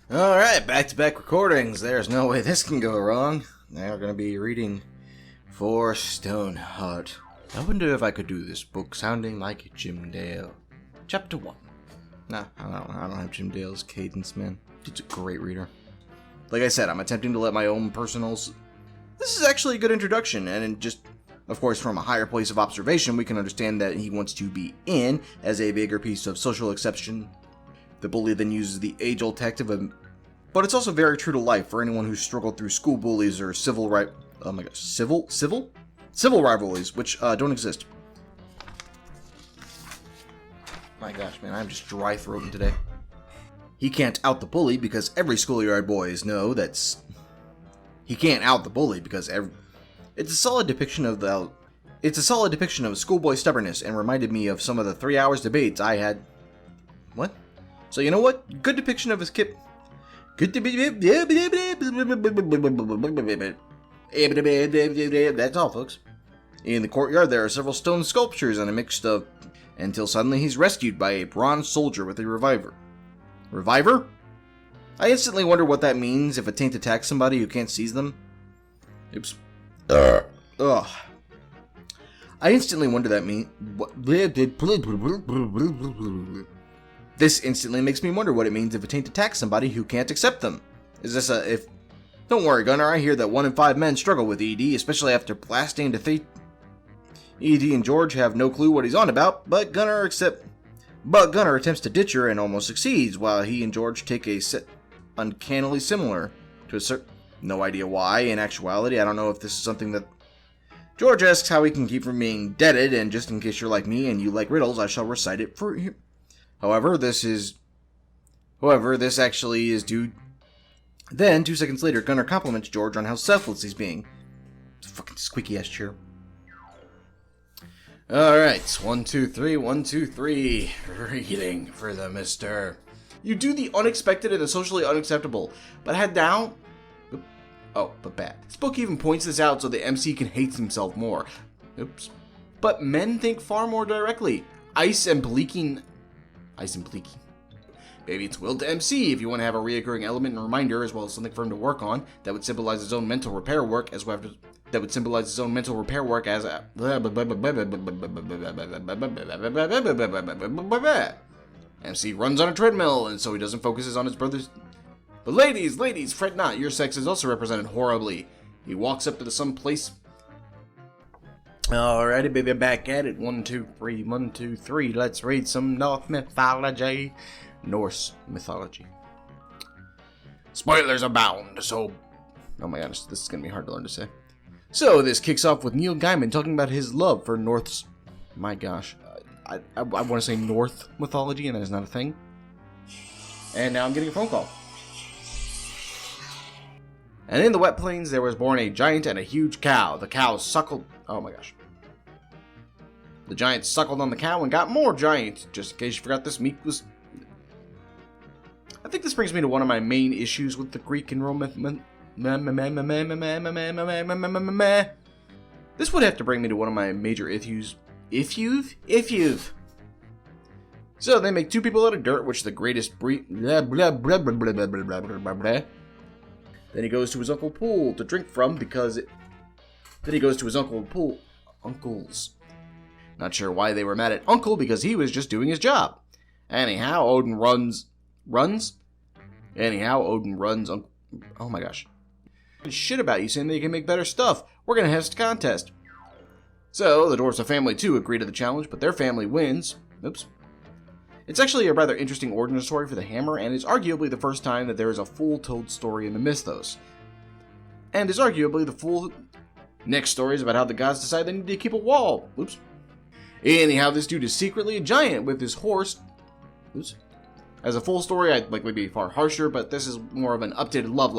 Alright, back-to-back recordings. There's no way this can go wrong. Now we're going to be reading for Stoneheart. I wonder if I could do this book sounding like Jim Dale. Chapter 1. Nah, I don't have Jim Dale's cadence, man. Dude's a great reader. Like I said, I'm attempting to let my own personals... This is actually a good introduction, and just, of course, from a higher place of observation, we can understand that he wants to be in as a bigger piece of social exception. The bully then uses the age-old tactic of... But it's also very true to life for anyone who's struggled through school bullies or civil rivalries, which don't exist. My gosh, man, I'm just dry-throating today. He can't out the bully because every schoolyard boys know that's... He can't out the bully because It's a solid depiction of schoolboy stubbornness and reminded me of some of the 3 hours debates I had... What? So you know what? Good depiction of his kid. That's all, folks. In the courtyard, there are several stone sculptures and a mix of... Until suddenly he's rescued by a bronze soldier with a reviver. Reviver? I instantly wonder what that means if a taint attacks somebody who can't seize them. Oops. Ugh. I instantly wonder that mean... This instantly makes me wonder what it means if a taint attacks somebody who can't accept them. Is this a if... Don't worry, Gunnar, I hear that 1 in 5 men struggle with ED, especially after blasting to ED and George have no clue what he's on about, but Gunnar attempts to ditch her and almost succeeds, while he and George take a set uncannily similar to a certain... No idea why, in actuality, I don't know if this is something that... George asks how he can keep from being deaded, and just in case you're like me and you like riddles, I shall recite it for you. However, this actually is due... Then, 2 seconds later, Gunnar compliments George on how selfless he's being. It's a fucking squeaky-ass chair. Alright, 1, 2, 3, 1, 2, 3. Reading for the mister. You do the unexpected and the socially unacceptable, but head down... Oh, but bad. This book even points this out so the MC can hate himself more. Oops. But men think far more directly. Ice and bleaking. Maybe it's willed to MC if you want to have a reoccurring element and reminder as well as something for him to work on that would symbolize his own mental repair work as well as MC runs on a treadmill and so he doesn't focus on his brother's. But ladies, fret not, your sex is also represented horribly. He walks up to some place. Alrighty, baby, back at it. 1, 2, 3, 1, 2, 3. Let's read some Norse Mythology. Norse Mythology. Spoilers abound, so... Oh my gosh, this is going to be hard to learn to say. So, this kicks off with Neil Gaiman talking about his love for Norse... My gosh. I want to say Norse Mythology, and that is not a thing. And now I'm getting a phone call. And in the wet plains there was born a giant and a huge cow. The cow suckled... Oh my gosh. The giant suckled on the cow and got more giant. Just in case you forgot, this meat was... I think this brings me to one of my main issues with the Greek and Roman... This would have to bring me to one of my major issues. If So they make 2 people out of dirt, which the greatest breed... Then he goes to his uncle's pool to drink from because it... Then he goes to his uncle's. Not sure why they were mad at Uncle because he was just doing his job. Anyhow, Odin runs... Oh my gosh. Shit about you saying that you can make better stuff. We're gonna have a contest. So, the Dorsa family too agree to the challenge, but their family wins. Oops. It's actually a rather interesting origin story for the hammer, and is arguably the first time that there is a full told story in the mythos. And is arguably the full... Next story is about how the gods decide they need to keep a wall. Oops. Anyhow, this dude is secretly a giant with his horse. Oops. As a full story, I'd likely be far harsher, but this is more of an updated love.